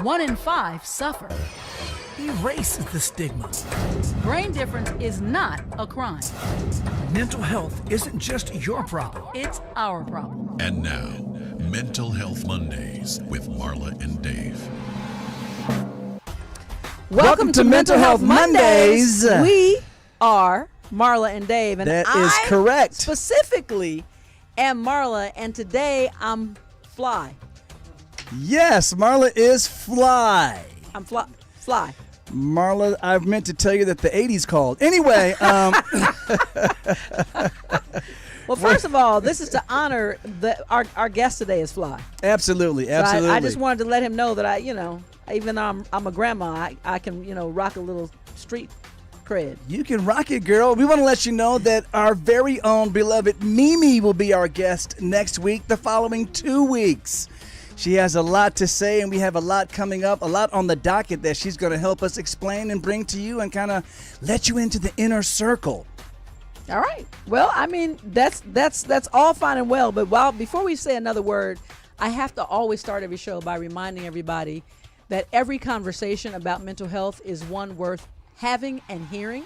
1 in 5 suffer. Erases the stigma. Brain difference is not a crime. Mental health isn't just your problem. It's our problem. And now, Mental Health Mondays with Marla and Dave. Welcome to Mental Health Mondays. We are Marla and Dave. And that is correct. Specifically am Marla, and today I'm fly. Yes, Marla is fly. I'm fly. Marla, I've meant to tell you that the 80s called. Anyway, well, first of all, this is to honor our guest today is Fly. Absolutely. So I just wanted to let him know that even though I'm a grandma, I can rock a little street cred. You can rock it, girl. We want to let you know that our very own beloved Mimi will be our guest next week, the following 2 weeks. She has a lot to say, and we have a lot coming up, a lot on the docket that she's going to help us explain and bring to you and kind of let you into the inner circle. All right. Well, I mean, that's all fine and well, but before we say another word, I have to always start every show by reminding everybody that every conversation about mental health is one worth having and hearing,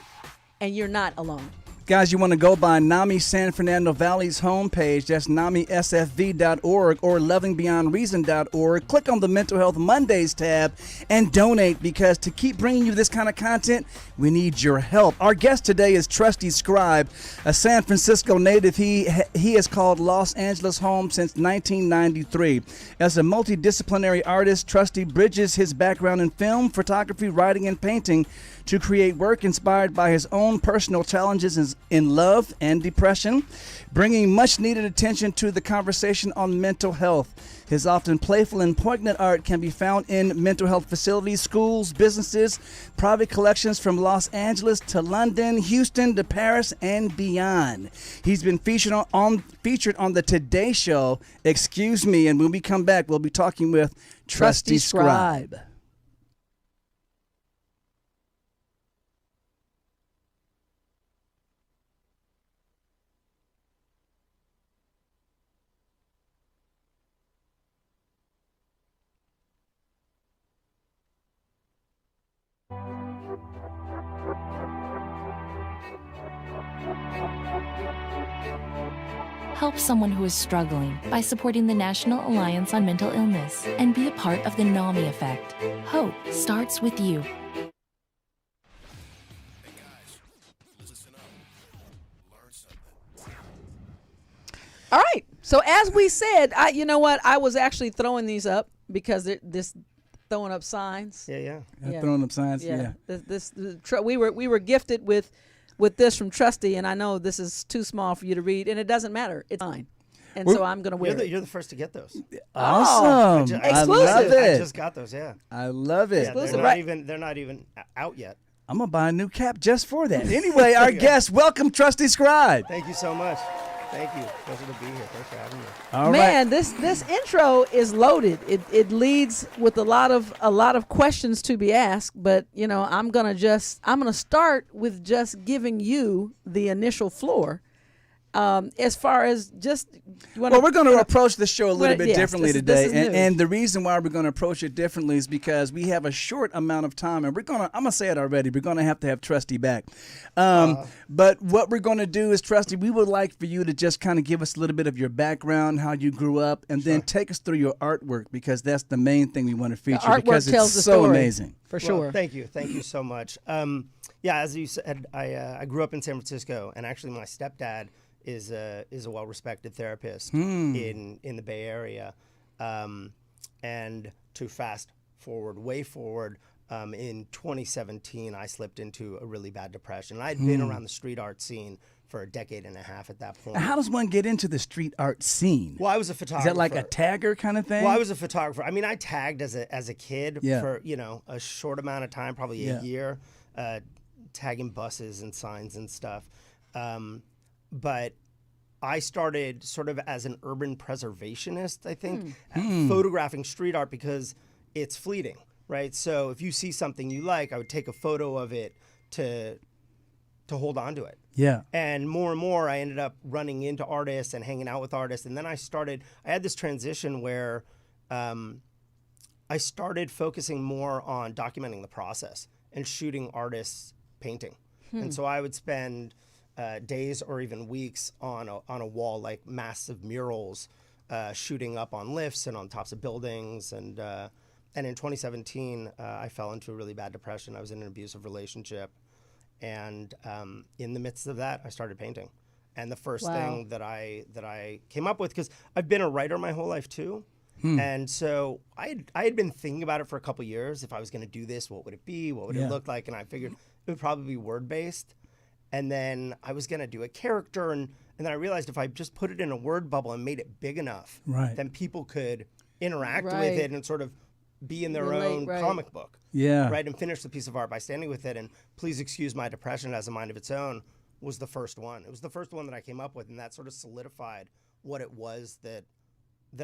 and you're not alone. Guys, you want to go by NAMI San Fernando Valley's homepage. That's NAMISFV.org or LovingBeyondReason.org. Click on the Mental Health Mondays tab and donate, because to keep bringing you this kind of content, we need your help. Our guest today is TrustyScribe, a San Francisco native. He has called Los Angeles home since 1993. As a multidisciplinary artist, Trusty bridges his background in film, photography, writing, and painting to create work inspired by his own personal challenges in love and depression, bringing much needed attention to the conversation on mental health. His often playful and poignant art can be found in mental health facilities, schools, businesses, private collections from Los Angeles to London, Houston to Paris and beyond. He's been featured on the Today Show. Excuse me, and when we come back, we'll be talking with TrustyScribe. Help someone who is struggling by supporting the National Alliance on Mental Illness and be a part of the NAMI effect. Hope starts with you. All right. So as we said, I was actually throwing these up because throwing up signs. Yeah. Throwing up signs. Yeah. We were gifted with this from Trusty, and I know this is too small for you to read, and it doesn't matter. It's fine. And so I'm going to wear it. You're the first to get those. Awesome. Exclusive. I love it. I just got those, yeah. I love it. Yeah, they're not even out yet. I'm going to buy a new cap just for that. Anyway, our guest, welcome TrustyScribe. Thank you so much. Thank you. Pleasure to be here. Thanks for having me. All Man, right. this intro is loaded. It leads with a lot of questions to be asked, but I'm gonna start with just giving you the initial floor. As far as we're going to approach the show a little bit differently today, this is and the reason why we're going to approach it differently is because we have a short amount of time, and I'm going to say it already, we're going to have Trusty back. But what we're going to do is, Trusty, we would like for you to just kind of give us a little bit of your background, how you grew up, and then take us through your artwork, because that's the main thing we want to feature, because it's so amazing. For sure. Well, thank you so much. As you said, I grew up in San Francisco, and actually my stepdad is a well-respected therapist in the Bay Area, and to way forward, in 2017 I slipped into a really bad depression. I'd been around the street art scene for a decade and a half at that point. Now, how does one get into the street art scene? Well, I was a photographer. Is that like a tagger kind of thing? Well, I was a photographer. I mean, I tagged as a kid for a short amount of time, probably a year, tagging buses and signs and stuff. But I started sort of as an urban preservationist, I think, photographing street art because it's fleeting, right? So if you see something you like, I would take a photo of it to hold on to it. Yeah. And more, I ended up running into artists and hanging out with artists. And then I had this transition where I started focusing more on documenting the process and shooting artists painting. And so I would spend days or even weeks on a wall, like massive murals, shooting up on lifts and on tops of buildings. And in 2017, I fell into a really bad depression. I was in an abusive relationship. And in the midst of that, I started painting. And the first thing that I came up with, because I've been a writer my whole life too, and so I had been thinking about it for a couple years. If I was going to do this, what would it be? What would it look like? And I figured it would probably be word-based. And then I was going to do a character, and then I realized if I just put it in a word bubble and made it big enough, then people could interact with it and sort of be in their own comic book. Yeah. Right, and finish the piece of art by standing with it. And Please Excuse My Depression Has a Mind of Its Own was the first one. It was the first one that I came up with, and that sort of solidified what it was that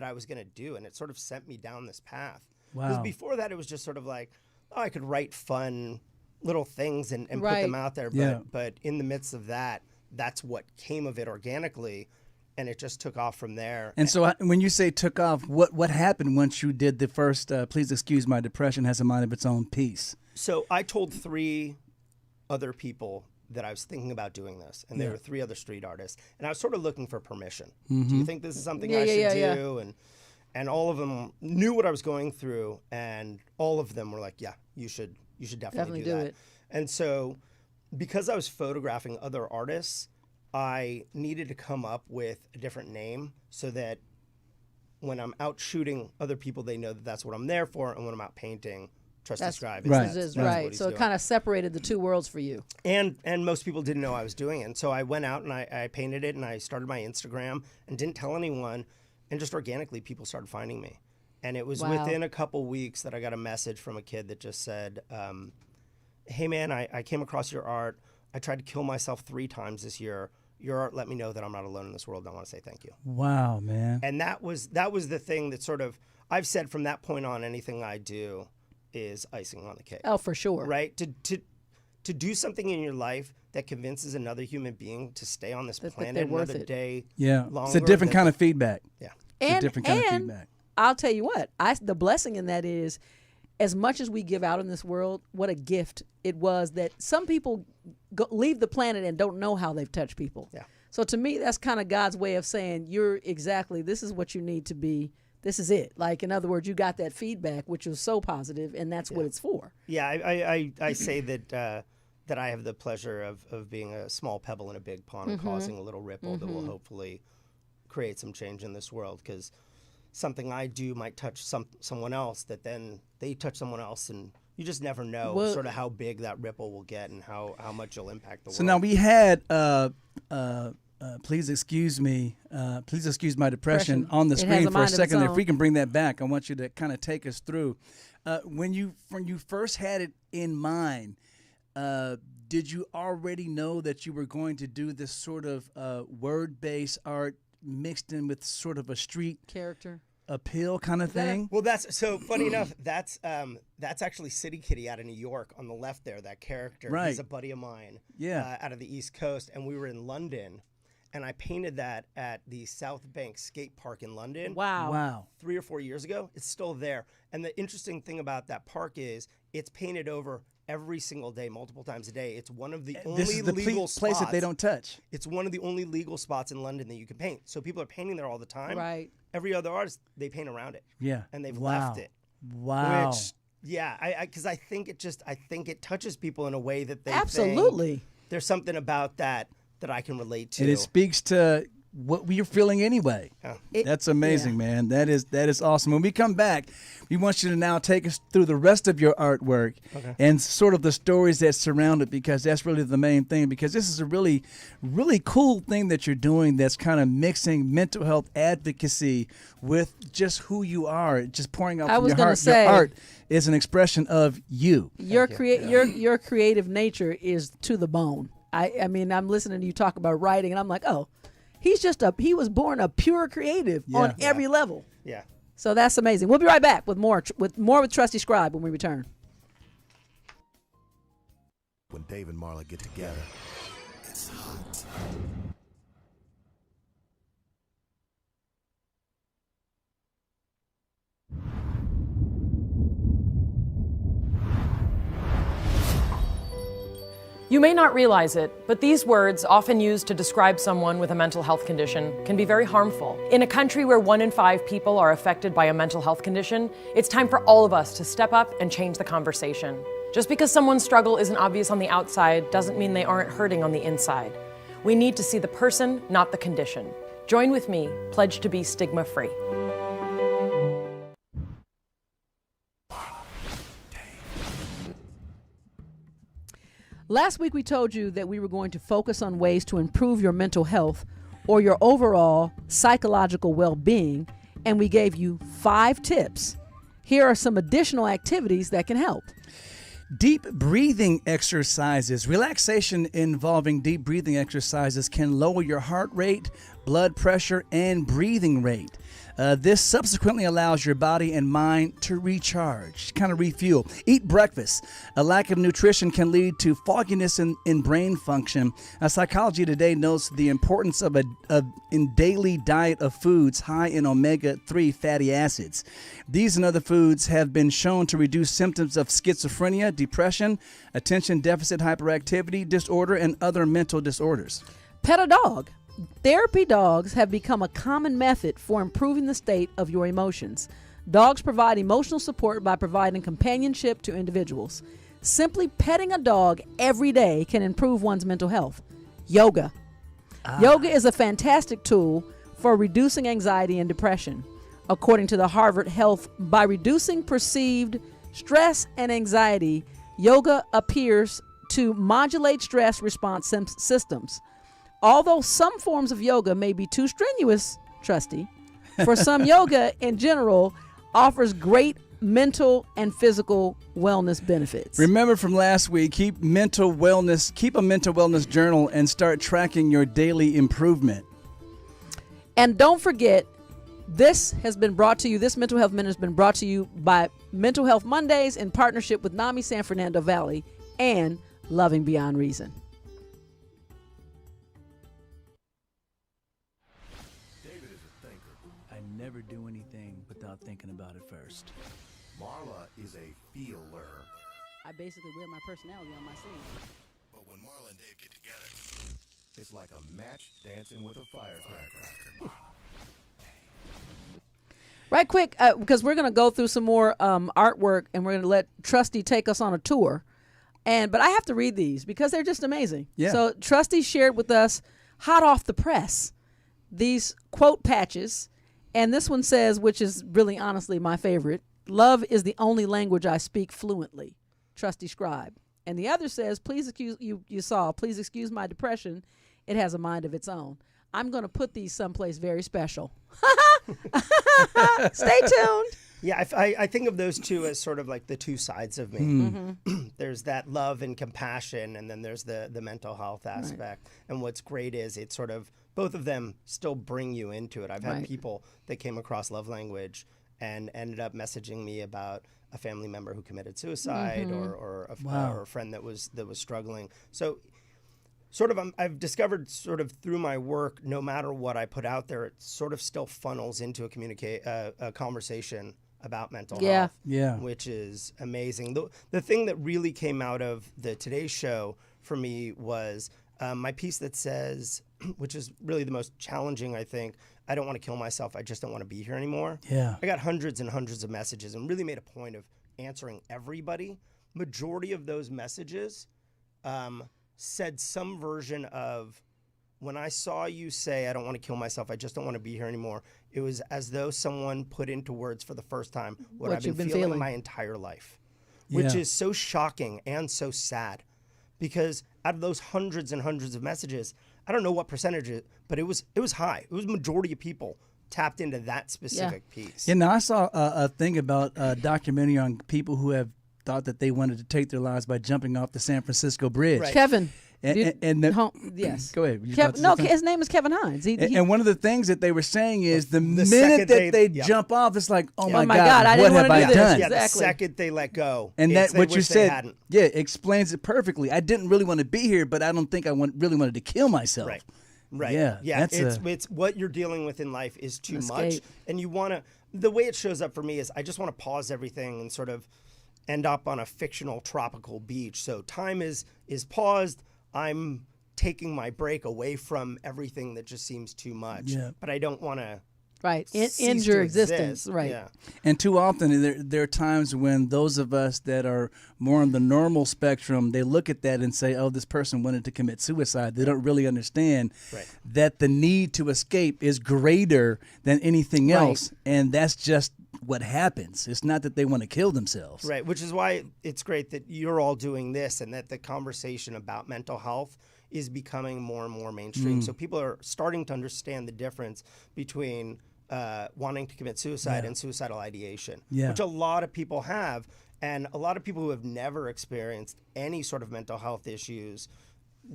I was going to do. And it sort of sent me down this path. Because before that, it was just sort of like, oh, I could write fun little things and put them out there. But in the midst of that, that's what came of it organically. And it just took off from there. And so when you say took off, what happened once you did the first Please Excuse My Depression Has a Mind of Its Own piece? So I told 3 other people that I was thinking about doing this. And there were 3 other street artists. And I was sort of looking for permission. Do you think this is something I should do? And all of them knew what I was going through. And all of them were like, yeah, you should definitely do that. it. And so because I was photographing other artists, I needed to come up with a different name so that when I'm out shooting other people, they know that that's what I'm there for. And when I'm out painting, TrustyScribe is right. So it kind of separated the two worlds for you. And most people didn't know I was doing it. And so I went out and I painted it, and I started my Instagram and didn't tell anyone. And just organically, people started finding me. And it was within a couple weeks that I got a message from a kid that just said, hey, man, I came across your art. I tried to kill myself 3 times this year. Your art let me know that I'm not alone in this world, and I want to say thank you. Wow, man. And that was the thing that sort of, I've said from that point on, anything I do is icing on the cake. Oh, for sure. Right? To do something in your life that convinces another human being to stay on this planet another day longer. It's a different kind of feedback. Yeah. It's a different kind of feedback. I'll tell you what, the blessing in that is, as much as we give out in this world, what a gift it was that some people leave the planet and don't know how they've touched people. Yeah. So to me, that's kind of God's way of saying, this is what you need to be. This is it. Like, in other words, you got that feedback, which was so positive, and that's what it's for. Yeah, I say that I have the pleasure of being a small pebble in a big pond and causing a little ripple that will hopefully create some change in this world, because something I do might touch someone else, that then they touch someone else, and you just never know sort of how big that ripple will get and how much you'll impact the world. So now we had Please Excuse My Depression on the screen for a second. If we can bring that back, I want you to kind of take us through. When you first had it in mind, did you already know that you were going to do this sort of word-based art mixed in with sort of a street character appeal kind of thing? Well, that's so funny enough. That's actually City Kitty out of New York on the left there. That character, he's a buddy of mine. Out of the East Coast, and we were in London, and I painted that at the South Bank Skate Park in London. Wow. 3 or 4 years ago. It's still there. And the interesting thing about that park is it's painted over every single day, multiple times a day. It's one of the only legal spots. Place that they don't touch. It's one of the only legal spots in London that you can paint. So people are painting there all the time. Right. Every other artist, they paint around it. Yeah. And they've left it. Wow. Which, because I think it touches people in a way that they absolutely think there's something about that I can relate to. And it speaks to what we're feeling anyway. That's amazing, man. That is awesome. When we come back, we want you to now take us through the rest of your artwork and sort of the stories that surround it, because that's really the main thing, because this is a really, really cool thing that you're doing that's kind of mixing mental health advocacy with just who you are, just pouring out from your heart. Your art is an expression of you. Your creative nature is to the bone. I mean, I'm listening to you talk about writing, and I'm like, oh, he was born a pure creative on every level. Yeah. So that's amazing. We'll be right back with more with TrustyScribe when we return. When Dave and Marla get together, You may not realize it, but these words, often used to describe someone with a mental health condition, can be very harmful. In a country where 1 in 5 people are affected by a mental health condition, it's time for all of us to step up and change the conversation. Just because someone's struggle isn't obvious on the outside doesn't mean they aren't hurting on the inside. We need to see the person, not the condition. Join with me, pledge to be stigma-free. Last week we told you that we were going to focus on ways to improve your mental health or your overall psychological well-being, and we gave you 5 tips. Here are some additional activities that can help. Deep breathing exercises. Relaxation involving deep breathing exercises can lower your heart rate, blood pressure, and breathing rate. This subsequently allows your body and mind to recharge, kind of refuel. Eat breakfast. A lack of nutrition can lead to fogginess in brain function. Psychology Today notes the importance of a daily diet of foods high in omega-3 fatty acids. These and other foods have been shown to reduce symptoms of schizophrenia, depression, attention deficit hyperactivity disorder, and other mental disorders. Pet a dog. Therapy dogs have become a common method for improving the state of your emotions. Dogs provide emotional support by providing companionship to individuals. Simply petting a dog every day can improve one's mental health. Yoga. Yoga is a fantastic tool for reducing anxiety and depression. According to the Harvard Health, by reducing perceived stress and anxiety, yoga appears to modulate stress response systems. Although some forms of yoga may be too strenuous, Trusty, for some yoga in general offers great mental and physical wellness benefits. Remember from last week, keep a mental wellness journal and start tracking your daily improvement. And don't forget, this Mental Health Minute has been brought to you by Mental Health Mondays in partnership with NAMI San Fernando Valley and Loving Beyond Reason. Never do anything without thinking about it first. Marla is a feeler. I basically wear my personality on my sleeve. But when Marla and Dave get together, It's like a match dancing with a firecracker. Right quick, because we're going to go through some more artwork, and we're going to let Trusty take us on a tour. But I have to read these because they're just amazing. Yeah. So Trusty shared with us, hot off the press, these quote patches. And this one says, which is really honestly my favorite, love is the only language I speak fluently. TrustyScribe. And the other says, please excuse my depression. It has a mind of its own. I'm going to put these someplace very special. Stay tuned. Yeah, I think of those two as sort of like the two sides of me. Mm-hmm. There's that love and compassion, and then there's the mental health aspect. Right. And what's great is it's sort of, both of them still bring you into it. I've had people that came across love language and ended up messaging me about a family member who committed suicide or a friend that was struggling. So sort of I've discovered sort of through my work, no matter what I put out there, it sort of still funnels into a conversation about mental health, which is amazing. The thing that really came out of the Today Show for me was my piece that says, which is really the most challenging, I think, I don't want to kill myself, I just don't want to be here anymore. Yeah. I got hundreds and hundreds of messages and really made a point of answering everybody. Majority of those messages said some version of, when I saw you say, I don't want to kill myself, I just don't want to be here anymore, it was as though someone put into words for the first time what I've been feeling my entire life, which is so shocking and so sad. Because out of those hundreds and hundreds of messages, I don't know what percentage, but it was high. It was majority of people tapped into that specific piece. Yeah, now I saw a thing about a documentary on people who have thought that they wanted to take their lives by jumping off the San Francisco Bridge. Right. Kevin. Yes. Go ahead. His name is Kevin Hines. And one of the things that they were saying is the minute second that they yep. jump off, it's like, oh my my God, I what didn't have wanna I do this. done? Yeah, Exactly. the second they let go. And that they what you wish they said, hadn't. yeah, explains it perfectly. I didn't really want to be here, but I don't think I really wanted to kill myself. Right. Right. Yeah. Yeah. That's It's what you're dealing with in life is too much, Escape. and you want to. The way it shows up for me is I just want to pause everything and sort of end up on a fictional tropical beach. So time is paused. I'm taking my break away from everything that just seems too much. Yeah. But I don't want to. Right. cease End to your existence. exist. Right. Yeah. And too often there are times when those of us that are more on the normal spectrum, they look at that and say, oh, this person wanted to commit suicide. They don't really understand that the need to escape is greater than anything else. And that's just what happens. It's not that they want to kill themselves. Right. Which is why it's great that you're all doing this and that the conversation about mental health is becoming more and more mainstream. So people are starting to understand the difference between wanting to commit suicide and suicidal ideation, which a lot of people have. And a lot of people who have never experienced any sort of mental health issues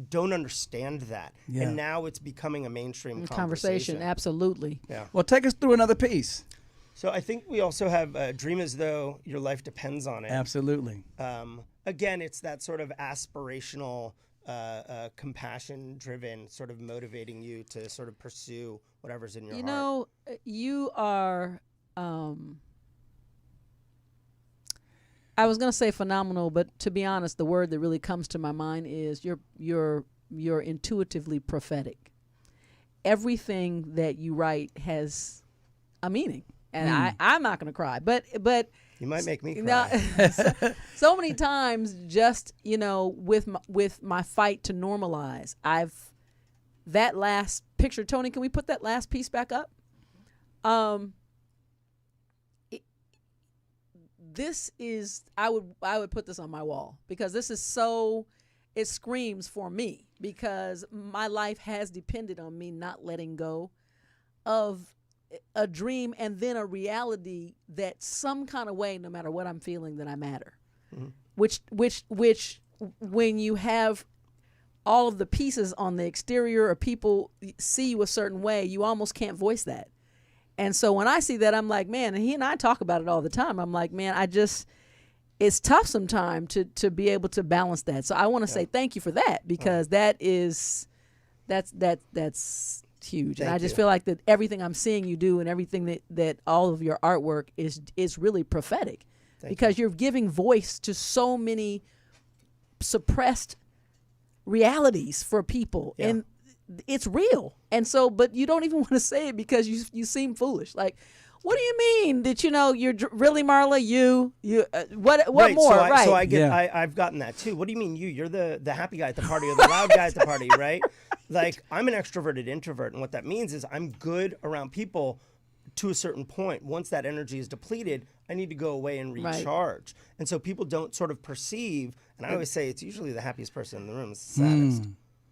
don't understand that. Yeah. And now it's becoming a mainstream Conversation. Absolutely. Yeah. Well, take us through another piece. So I think we also have Dream as Though Your Life Depends on It. Absolutely. Again, it's that sort of aspirational, compassion-driven, sort of motivating you to sort of pursue whatever's in your heart. You know, you are. I was going to say phenomenal, but to be honest, the word that really comes to my mind is you're intuitively prophetic. Everything that you write has a meaning, and I'm not going to cry, but you might make me cry. So many times, just with my fight to normalize, that last picture. Tony, can we put that last piece back up? This is I would put this on my wall because this is so. It screams for me because my life has depended on me not letting go of a dream and then a reality that some kind of way, no matter what I'm feeling, that I matter. Mm-hmm. Which when you have all of the pieces on the exterior or people see you a certain way, you almost can't voice that. And so when I see that, I'm like, man, and he and I talk about it all the time. I'm like, man, it's tough sometimes to be able to balance that. So I want to say thank you for that because that's huge. And I just feel like that everything I'm seeing you do and everything that all of your artwork is really prophetic because you're giving voice to so many suppressed realities for people. Yeah. And it's real. And so, but you don't even want to say it because you seem foolish. Like, what do you mean that, you're really Marla, what more? So I've gotten that too. What do you mean you? You're the happy guy at the party or the loud guy at the party, right? Like, I'm an extroverted introvert. And what that means is I'm good around people to a certain point. Once that energy is depleted, I need to go away and recharge. Right. And so people don't sort of perceive, and I always say it's usually the happiest person in the room is the saddest.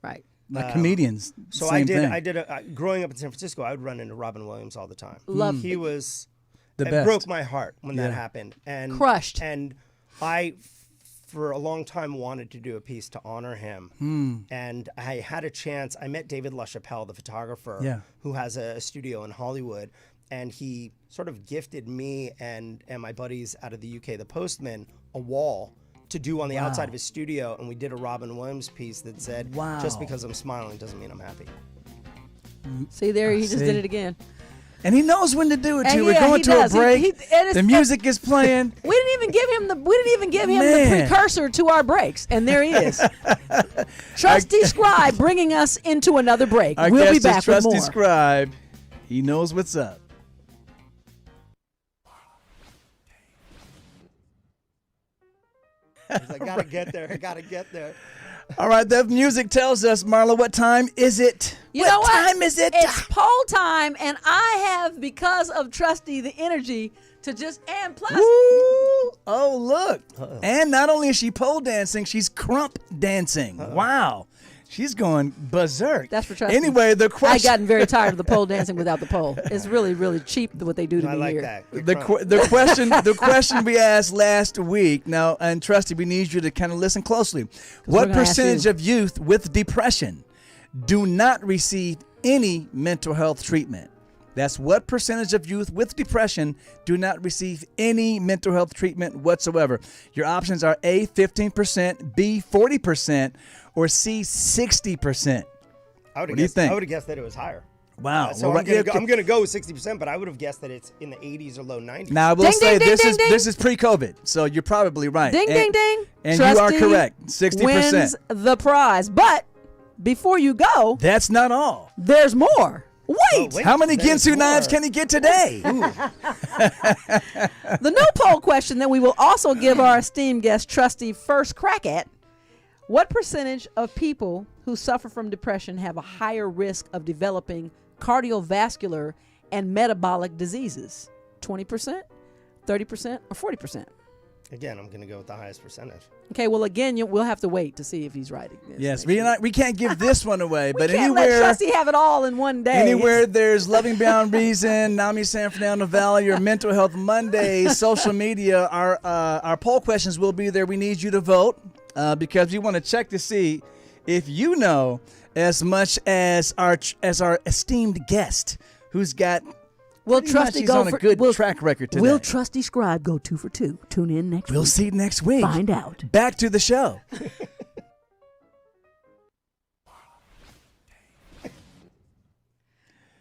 Right. Like comedians. So same thing. I did growing up in San Francisco, I would run into Robin Williams all the time. He was the best. It broke my heart when that happened. And crushed. And I, for a long time, wanted to do a piece to honor him. And I had a chance. I met David LaChapelle, the photographer, who has a studio in Hollywood. And he sort of gifted me and my buddies out of the UK, the Postman, a wall to do on the outside of his studio, and we did a Robin Williams piece that said, just because I'm smiling doesn't mean I'm happy. See there, he just did it again. And he knows when to do it too. We're going to a break. The music is playing. We didn't even give him the precursor to our breaks, and there he is. TrustyScribe bringing us into another break. We'll be back with more. TrustyScribe. He knows what's up. I gotta get there. All right, the music tells us, Marla, what time is it? What time is it? It's poll time, and I have, because of Trusty, the energy to just, and plus. Woo! Oh, look. And not only is she pole dancing, she's crump dancing. Wow. She's going berserk. That's for Trusty. Anyway, the question. I've gotten very tired of the pole dancing without the pole. It's really, really cheap what they do to I me like here. that. Good The, try. the question we asked last week. Now, and Trusty, we need you to kind of listen closely. we're What gonna ask percentage you. of youth with depression do not receive any mental health treatment? That's what percentage of youth with depression do not receive any mental health treatment whatsoever. Your options are A, 15%, B, 40%, or C, 60%. What do you think? I would have guessed that it was higher. Wow. So Well, I'm gonna yeah, go, I'm gonna go with 60%, but I would have guessed that it's in the 80s or low 90s. Now I will Ding, say ding, this ding, is ding, this is pre-COVID, so you're probably right. Ding, and, ding, ding. And you are Trusty correct. 60%. wins the prize. But before you go, That's not all. there's more. Wait. wait. How many There's Ginsu knives more. can he get today? The no poll question that we will also give our esteemed guest Trusty first crack at: what percentage of people who suffer from depression have a higher risk of developing cardiovascular and metabolic diseases? 20%, 30%, or 40%? Again, I'm gonna go with the highest percentage. Okay, well, again, we'll have to wait to see if he's right. Yes, we can't give this one away, but we can't let anywhere Trusty have it all in one day. anywhere there's Loving Beyond Reason, NAMI San Fernando Valley, or Mental Health Mondays, social media, our poll questions will be there. We need you to vote because we want to check to see if you know as much as our esteemed guest who's got. Will Pretty much Trusty he's go on a for good will, track record today. Will TrustyScribe go 2 for 2? Tune in next We'll week. see next week. Find out. Back to the show.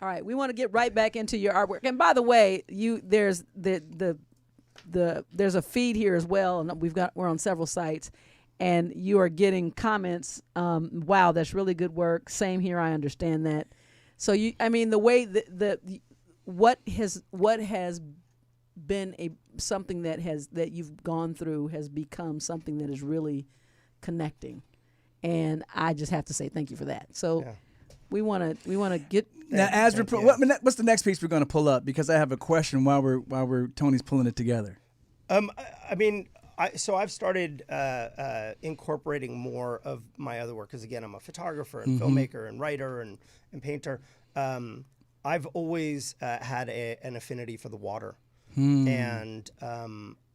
All right, we want to get right back into your artwork. And by the way, there's there's a feed here as well, and we're on several sites, and you are getting comments. Wow, that's really good work. Same here, I understand that. So the way what has been something that you've gone through has become something that is really connecting, and I just have to say thank you for that. So. Yeah. We want to get Now, as we're Thank you. what's the next piece we're going to pull up? Because I have a question while Tony's pulling it together. So I've started incorporating more of my other work because again, I'm a photographer and filmmaker and writer and painter. I've always had an affinity for the water, and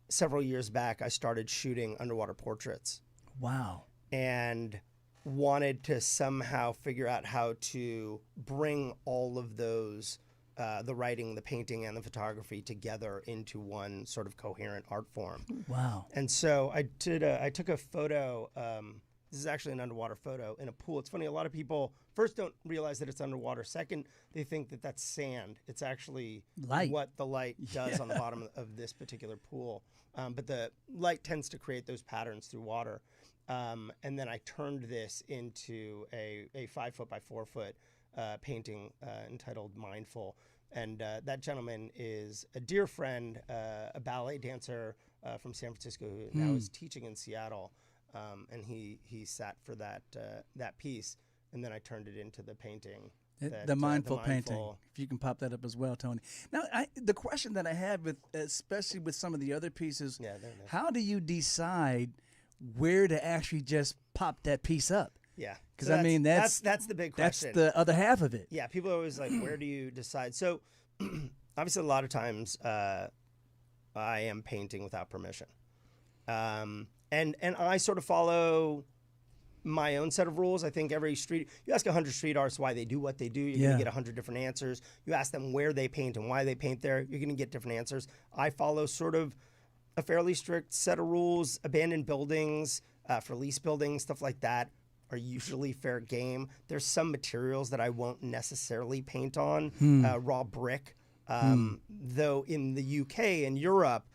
several years back, I started shooting underwater portraits. Wow. And wanted to somehow figure out how to bring all of those, the writing, the painting, and the photography together into one sort of coherent art form. Wow. And so I took a photo, this is actually an underwater photo in a pool. It's funny, a lot of people first don't realize that it's underwater. Second, they think that that's sand. It's actually Light. what the light does on the bottom of this particular pool. But the light tends to create those patterns through water. And then I turned this into a 5 foot by 4 foot painting entitled Mindful. And that gentleman is a dear friend, a ballet dancer from San Francisco who now is teaching in Seattle. And he sat for that piece. And then I turned it into the painting. The mindful painting. If you can pop that up as well, Tony. Now, the question that I have especially with some of the other pieces, how do you decide where to actually just pop that piece up? Yeah, because so that's the big question. That's the other half of it. Yeah, people are always like, where do you decide? So, obviously, a lot of times I am painting without permission, and I sort of follow my own set of rules. I think you ask 100 street artists why they do what they do, you're going to get 100 different answers. You ask them where they paint and why they paint there, you're going to get different answers. I follow sort of a fairly strict set of rules. Abandoned buildings, for lease buildings, stuff like that are usually fair game. There's some materials that I won't necessarily paint on, raw brick. Though in the UK and Europe,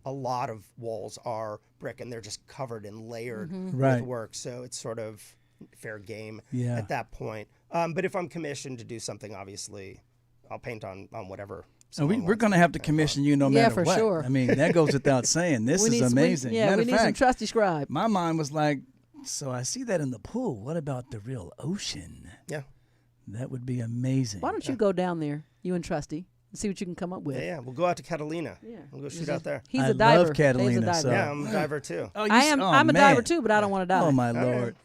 a lot of walls are brick and they're just covered and layered with work. So it's sort of fair game at that point. But if I'm commissioned to do something, obviously, I'll paint on whatever. And we're going to have to commission you no matter for what. Sure. I mean, that goes without saying. This is amazing. We Matter need of fact, some TrustyScribe. my mind was like, so I see that in the pool. What about the real ocean? Yeah. That would be amazing. Why don't you go down there, you and Trusty, and see what you can come up with? Yeah, we'll go out to Catalina. Yeah. We'll go shoot out there. He's I a diver. love Catalina, Dave's a diver. so- Yeah, I'm a diver too. Oh, I'm a man. diver too, but I don't want to dive. Oh, my Lord.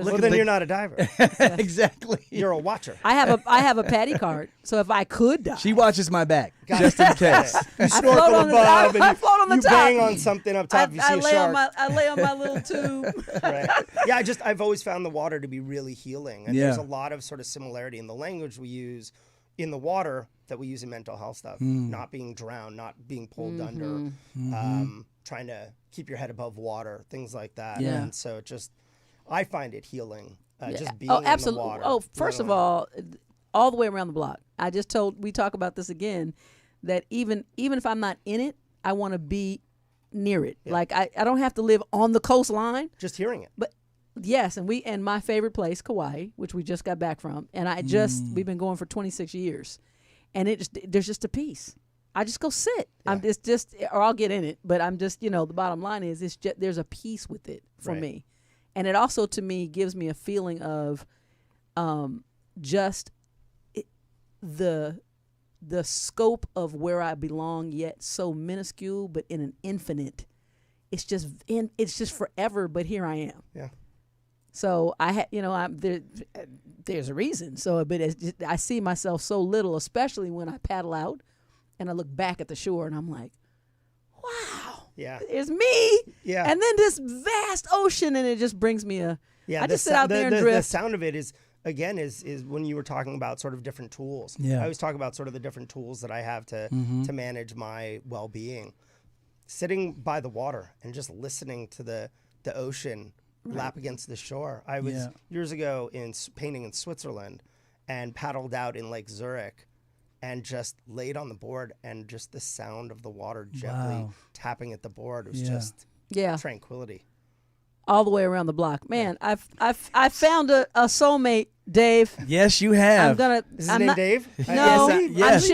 Well, then you're not a diver. Exactly. You're a watcher. I have a paddy card, so if I could die, She watches my back just in case. You I snorkel float on the top. above and I float on the you top. bang on something up top. You see I a lay shark. I lay on my little tube. Right. Yeah, I've always found the water to be really healing, and Yeah. there's a lot of sort of similarity in the language we use in the water that we use in mental health stuff. Not being drowned, not being pulled under, trying to keep your head above water, things like that. Yeah. And so I find it healing. Just being absolutely. in the water. Oh, first of all the way around the block. We talk about this again, that even if I'm not in it, I want to be near it. Like I don't have to live on the coastline. Just hearing it. But yes, and my favorite place, Kauai, which we just got back from, and we've been going for 26 years, and there's just a peace. I just go sit. Yeah. Or I'll get in it, but I'm just, the bottom line is there's a peace with it for Right. me. And it also, to me, gives me a feeling of the scope of where I belong, yet so minuscule, but in an infinite. It's just forever, but here I am. Yeah. So there's a reason. So, but I see myself so little, especially when I paddle out and I look back at the shore and I'm like, wow. Yeah. It's me. Yeah. And then this vast ocean, and it just brings me I just sit out there and the drift. sound of it is when you were talking about sort of different tools. Yeah. I always talk about sort of the different tools that I have to manage my well-being. Sitting by the water and just listening to the ocean lap against the shore. I was years ago painting in Switzerland and paddled out in Lake Zurich and just laid on the board, and just the sound of the water gently tapping at the board was just tranquility. All the way around the block. Man, I've found a soulmate, Dave. Yes, you have. I'm gonna. Is his name Dave? No, Yes.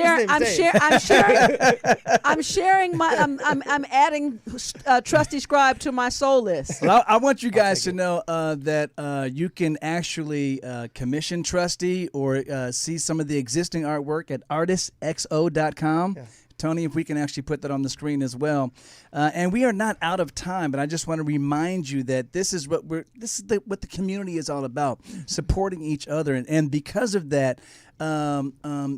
I'm sharing my. I'm adding TrustyScribe to my soul list. Well, I want you guys to know that you can actually commission Trusty or see some of the existing artwork at artistxo.com. Yeah. Tony, if we can actually put that on the screen as well. And we are not out of time, but I just want to remind you that this is what the community is all about, supporting each other. And because of that,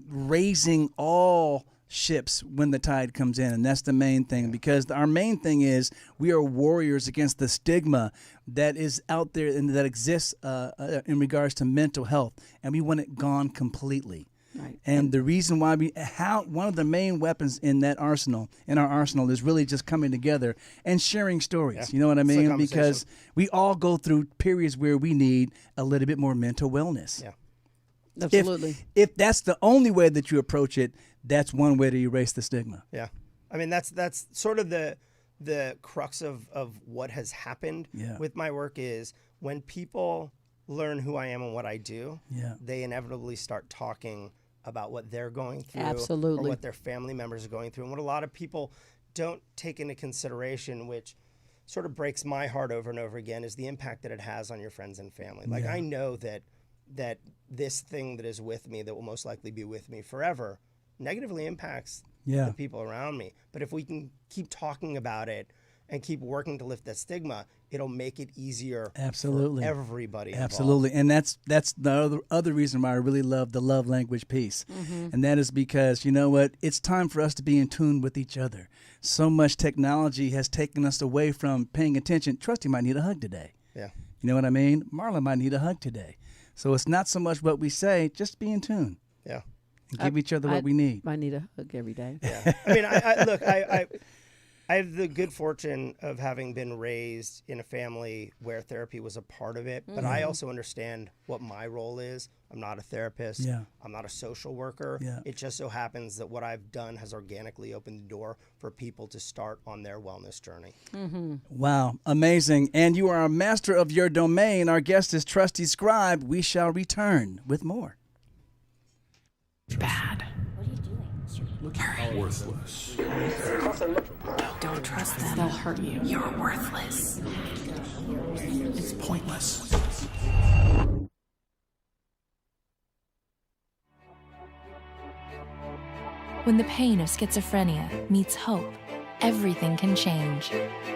raising all ships when the tide comes in, and that's the main thing, because our main thing is we are warriors against the stigma that is out there and that exists in regards to mental health, and we want it gone completely. Right. And the reason why one of the main weapons in our arsenal is really just coming together and sharing stories. Yeah. You know what I It's a mean? conversation. Because we all go through periods where we need a little bit more mental wellness. Yeah. Absolutely. If that's the only way that you approach it, that's one way to erase the stigma. Yeah. I mean, that's sort of the crux of what has happened with my work is when people learn who I am and what I do, they inevitably start talking about what they're going through, Absolutely. or what their family members are going through. And what a lot of people don't take into consideration, which sort of breaks my heart over and over again, is the impact that it has on your friends and family. Like I know that this thing that is with me, that will most likely be with me forever, negatively impacts the people around me. But if we can keep talking about it and keep working to lift that stigma, it'll make it easier for everybody involved. Absolutely. And that's the other reason why I really love the love language piece. And that is because, you know what, it's time for us to be in tune with each other. So much technology has taken us away from paying attention. Trusty might need a hug today. Yeah. You know what I mean? Marla might need a hug today. So it's not so much what we say, just be in tune. Yeah. And give each other what we need. I need a hug every day. Yeah. I mean, I have the good fortune of having been raised in a family where therapy was a part of it, but I also understand what my role is. I'm not a therapist. Yeah. I'm not a social worker. Yeah. It just so happens that what I've done has organically opened the door for people to start on their wellness journey. Wow, amazing. And you are a master of your domain. Our guest is TrustyScribe. We shall return with more. Bad. Worthless. Don't trust them. They'll hurt you. You're worthless. It's pointless. When the pain of schizophrenia meets hope, everything can change.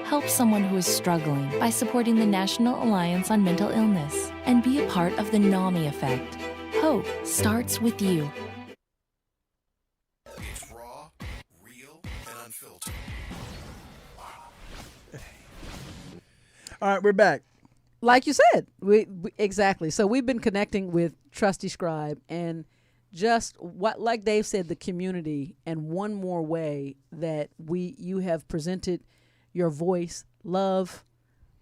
Help someone who is struggling by supporting the National Alliance on Mental Illness and be a part of the 𝘬𝘬𝘦𝘦𝘱𝘴 effect. Hope starts with you. It's raw, real, and unfiltered. All right, we're back. Like you said, we exactly. So we've been connecting with TrustyScribe and just what, like Dave said, the community, and one more way that you have presented your voice, love,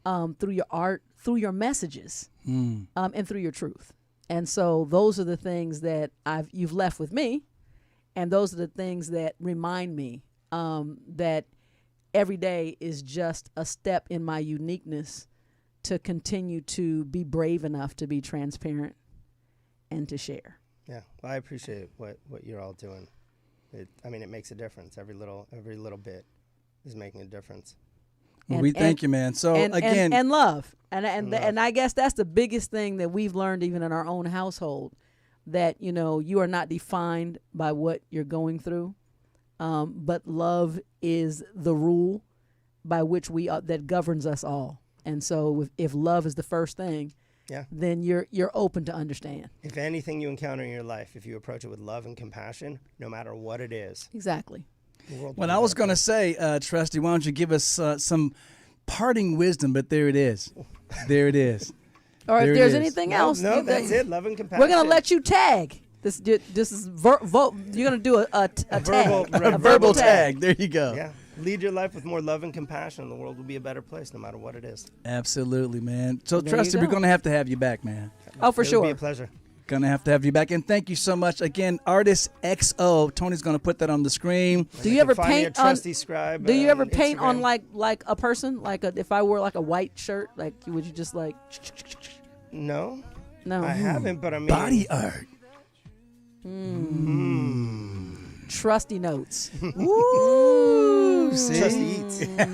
through your art, through your messages, and through your truth. And so those are the things that you've left with me, and those are the things that remind me that every day is just a step in my uniqueness to continue to be brave enough to be transparent and to share. Yeah, well, I appreciate what you're all doing. It makes a difference. Every little bit is making a difference. Well, we thank you, man. So again, and love, and I guess that's the biggest thing that we've learned even in our own household, that you are not defined by what you're going through, but love is the rule by which that governs us all. And so if love is the first thing, then you're open to understand. If anything you encounter in your life, if you approach it with love and compassion, no matter what it is. Exactly. Well, I was going to say, Trusty, why don't you give us some parting wisdom? But there it is. There it is. Or if there's anything else. No, that's it. Love and compassion. We're going to let you tag. This is you're going to do a tag. A verbal tag. There you go. Yeah. Lead your life with more love and compassion, and the world will be a better place no matter what it is. Absolutely, man. So, There Trusty, you we're go. going to have you back, man. Oh, for sure. It'll be a pleasure. Going to have you back. And thank you so much. Again, Artist XO. Tony's going to put that on the screen. Do you ever Find me paint at on? TrustyScribe, Do you ever paint Instagram. on like a person? Like if I wore like a white shirt, like would you just like? No. No. I haven't, but I mean. Body art. Trusty notes. Woo! See? Trusty eats. Indeed.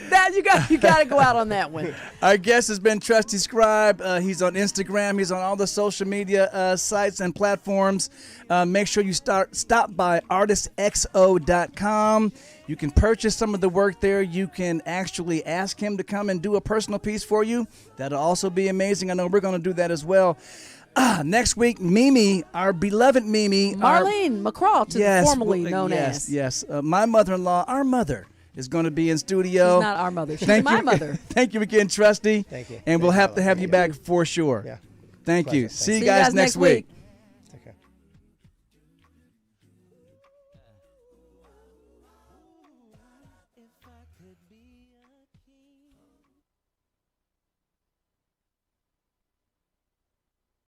That you got to go out on that one. Our guest has been TrustyScribe. He's on Instagram. He's on all the social media sites and platforms. Make sure you stop by artistxo.com. You can purchase some of the work there. You can actually ask him to come and do a personal piece for you. That'll also be amazing. I know we're going to do that as well. Next week, Mimi, our beloved Mimi. Marlene McCraw, formerly known as. Yes, my mother-in-law, our mother, is going to be in studio. She's not our mother. She's my mother. Thank you again, Trusty. Thank you. And we'll have to have you back for sure. Yeah. Thank you. Pleasure. See you guys next week.